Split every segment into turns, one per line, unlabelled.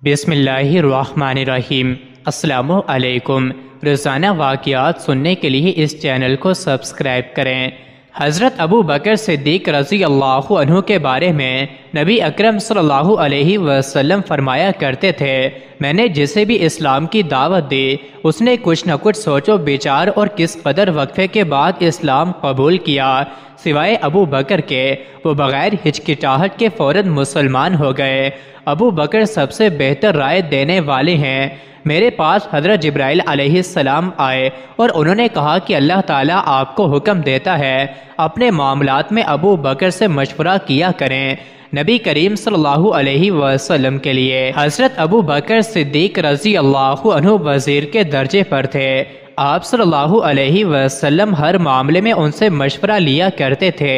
بسم اللہ الرحمن الرحیم۔ السلام علیکم۔ روزانہ واقعات سننے کے لیے اس چینل کو سبسکرائب کریں۔ حضرت ابو بکر صدیق رضی اللہ عنہ کے بارے میں نبی اکرم صلی اللہ علیہ وسلم فرمایا کرتے تھے، میں نے جسے بھی اسلام کی دعوت دی اس نے کچھ نہ کچھ سوچ و بچار اور کس قدر وقفے کے بعد اسلام قبول کیا، سوائے ابو بکر کے وہ بغیر ہچکچاہٹ کے فوراً مسلمان ہو گئے۔ ابو بکر سب سے بہتر رائے دینے والے ہیں۔ میرے پاس حضرت جبرائیل علیہ السلام آئے اور انہوں نے کہا کہ اللہ تعالیٰ آپ کو حکم دیتا ہے اپنے معاملات میں ابو بکر سے مشورہ کیا کریں۔ نبی کریم صلی اللہ علیہ وسلم کے لیے حضرت ابو بکر صدیق رضی اللہ عنہ وزیر کے درجے پر تھے۔ آپ صلی اللہ علیہ وسلم ہر معاملے میں ان سے مشورہ لیا کرتے تھے۔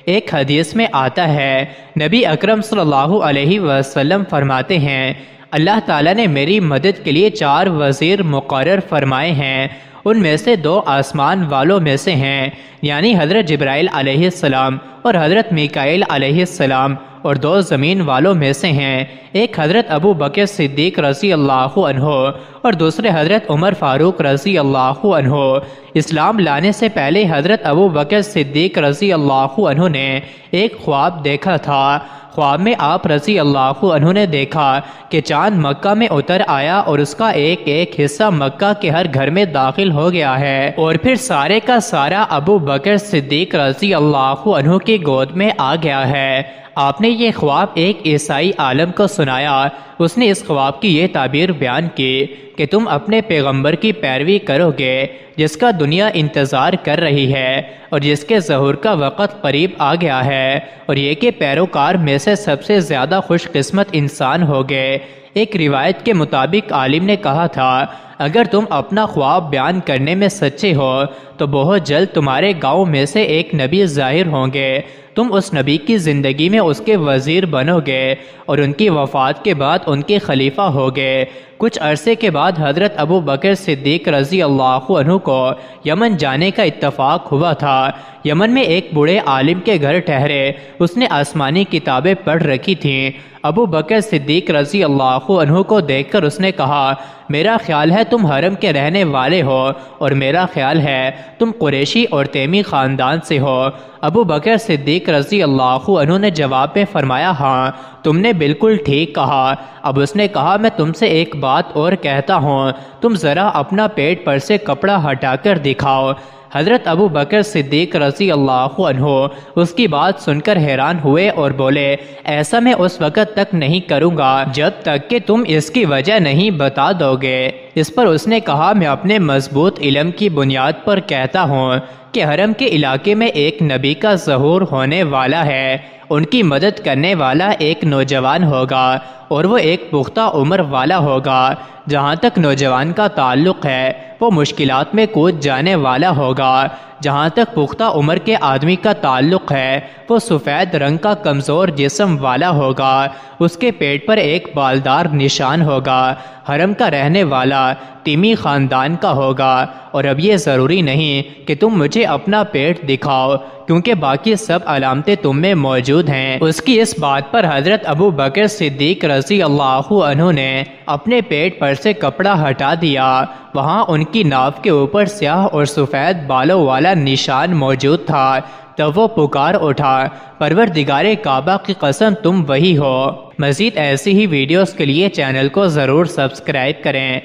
ایک حدیث میں آتا ہے، نبی اکرم صلی اللہ علیہ وسلم فرماتے ہیں، اللہ تعالیٰ نے میری مدد کے لیے 4 وزیر مقرر فرمائے ہیں، ان میں سے 2 آسمان والوں میں سے ہیں، یعنی حضرت جبرائیل علیہ السلام اور حضرت میکائیل علیہ السلام، اور 2 زمین والوں میں سے ہیں، ایک حضرت ابو بکر صدیق رضی اللہ عنہ اور دوسرے حضرت عمر فاروق رضی اللہ عنہ۔ اسلام لانے سے پہلے حضرت ابو بکر صدیق رضی اللہ عنہ نے ایک خواب دیکھا تھا۔ خواب میں آپ رضی اللہ عنہ نے دیکھا کہ چاند مکہ میں اتر آیا اور اس کا ایک ایک حصہ مکہ کے ہر گھر میں داخل ہو گیا ہے، اور پھر سارے کا سارا ابو بکر صدیق رضی اللہ عنہ کی گود میں آ گیا ہے۔ آپ نے یہ خواب ایک عیسائی عالم کو سنایا۔ اس نے اس خواب کی یہ تعبیر بیان کی کہ تم اپنے پیغمبر کی پیروی کرو گے جس کا دنیا انتظار کر رہی ہے اور جس کے ظہور کا وقت قریب آ گیا ہے، اور یہ کہ پیروکار میں سے سب سے زیادہ خوش قسمت انسان ہوگے۔ ایک روایت کے مطابق عالم نے کہا تھا، اگر تم اپنا خواب بیان کرنے میں سچے ہو تو بہت جلد تمہارے گاؤں میں سے ایک نبی ظاہر ہوں گے، تم اس نبی کی زندگی میں اس کے وزیر بنو گے اور ان کی وفات کے بعد ان کے خلیفہ ہوگے۔ کچھ عرصے کے بعد حضرت ابو بکر صدیق رضی اللہ عنہ کو یمن جانے کا اتفاق ہوا تھا۔ یمن میں ایک بوڑھے عالم کے گھر ٹھہرے، اس نے آسمانی کتابیں پڑھ رکھی تھیں۔ ابو بکر صدیق رضی اللہ عنہ کو دیکھ کر اس نے کہا، میرا خیال ہے تم حرم کے رہنے والے ہو، اور میرا خیال ہے تم قریشی اور تیمی خاندان سے ہو۔ ابو بکر صدیق رضی اللہ عنہ نے جواب میں فرمایا، ہاں تم نے بالکل ٹھیک کہا۔ اب اس نے کہا، میں تم سے ایک بات اور کہتا ہوں، تم ذرا اپنا پیٹ پر سے کپڑا ہٹا کر دکھاؤ۔ حضرت ابو بکر صدیق رضی اللہ عنہ اس کی بات سن کر حیران ہوئے اور بولے، ایسا میں اس وقت تک نہیں کروں گا جب تک کہ تم اس کی وجہ نہیں بتا دو گے۔ اس پر اس نے کہا، میں اپنے مضبوط علم کی بنیاد پر کہتا ہوں کہ حرم کے علاقے میں ایک نبی کا ظہور ہونے والا ہے، ان کی مدد کرنے والا ایک نوجوان ہوگا اور وہ ایک پختہ عمر والا ہوگا۔ جہاں تک نوجوان کا تعلق ہے وہ مشکلات میں کود جانے والا ہوگا۔ جہاں تک پختہ عمر کے آدمی کا تعلق ہے وہ سفید رنگ کا کمزور جسم والا ہوگا، اس کے پیٹ پر ایک بالدار نشان ہوگا، حرم کا رہنے والا تیمی خاندان کا ہوگا، اور اب یہ ضروری نہیں کہ تم مجھے اپنا پیٹ دکھاؤ کیونکہ باقی سب علامتیں تم میں موجود ہیں۔ اس کی اس بات پر حضرت ابو بکر صدیق رضی اللہ عنہ نے اپنے پیٹ پر سے کپڑا ہٹا دیا۔ وہاں ان کی ناف کے اوپر سیاہ اور سفید بالوں والا نشان موجود تھا۔ تب وہ پکار اٹھا، پروردگار کعبہ کی قسم تم وہی ہو۔ مزید ایسی ہی ویڈیوز کے لیے چینل کو ضرور سبسکرائب کریں۔